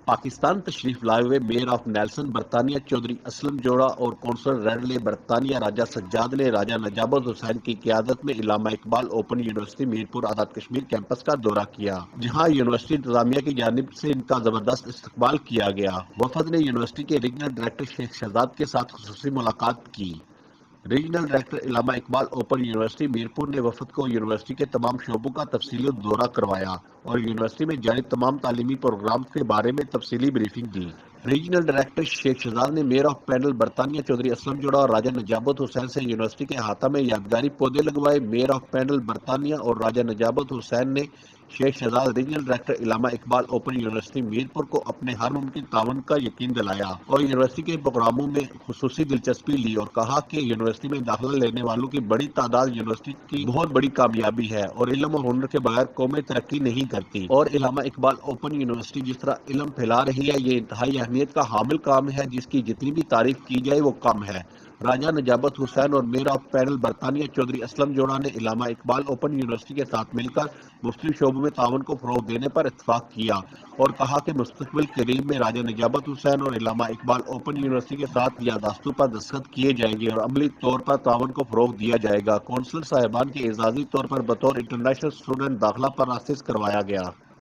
پاکستان تشریف لائے ہوئے میئر آف نیلسن برطانیہ چودھری اسلم جوڑا اور کونسل ریڈلے برطانیہ راجہ سجاد نے راجہ نجابت حسین کی قیادت میں علامہ Iqbal open university Mirpur Azad Kashmir campus کا دورہ کیا، جہاں یونیورسٹی انتظامیہ کی جانب سے ان کا زبردست استقبال کیا گیا۔ وفد نے یونیورسٹی کے ریجنل ڈائریکٹر شیخ شہزاد کے ساتھ خصوصی ملاقات کی۔ ریجنل ڈائریکٹر علامہ اقبال اوپن یونیورسٹی میرپور نے وفد کو یونیورسٹی کے تمام شعبوں کا تفصیلی دورہ کروایا اور یونیورسٹی میں جاری تمام تعلیمی پروگرامز کے بارے میں تفصیلی بریفنگ دی۔ ریجنل ڈائریکٹر شیخ شہزاد نے میئر آف پینل برطانیہ چودھری اسلم جوڑا اور راجہ نجابت حسین سے یونیورسٹی کے احاطہ میں یادگاری پودے لگوائے۔ میئر آف پینل برطانیہ اور راجہ نجابت حسین نے شیخ شہزاد ریجنل ڈائریکٹر علامہ اقبال اوپن یونیورسٹی میرپور کو اپنے ہر ممکن تعاون کا یقین دلایا اور یونیورسٹی کے پروگراموں میں خصوصی دلچسپی لی اور کہا کہ یونیورسٹی میں داخلہ لینے والوں کی بڑی تعداد یونیورسٹی کی بہت بڑی کامیابی ہے اور علم اور ہنر کے بغیر قومیں ترقی نہیں کرتی، اور علامہ اقبال اوپن یونیورسٹی جس طرح علم پھیلا رہی ہے یہ انتہائی اہمیت کا حامل کام ہے جس کی جتنی بھی تعریف کی جائے وہ کم ہے۔ راجہ نجابت حسین اور میئر آف پینل برطانیہ چودھری اسلم جوڑا نے علامہ اقبال اوپن یونیورسٹی کے ساتھ مل کر مختلف شعبوں میں تعاون کو فروغ دینے پر اتفاق کیا اور کہا کہ مستقبل قریب میں راجہ نجابت حسین اور علامہ اقبال اوپن یونیورسٹی کے ساتھ یادداشتوں پر دستخط کیے جائیں گے اور عملی طور پر تعاون کو فروغ دیا جائے گا۔ کونسلر صاحبان کے اعزازی طور پر بطور انٹرنیشنل اسٹوڈنٹ داخلہ پر اسسٹ کروایا گیا۔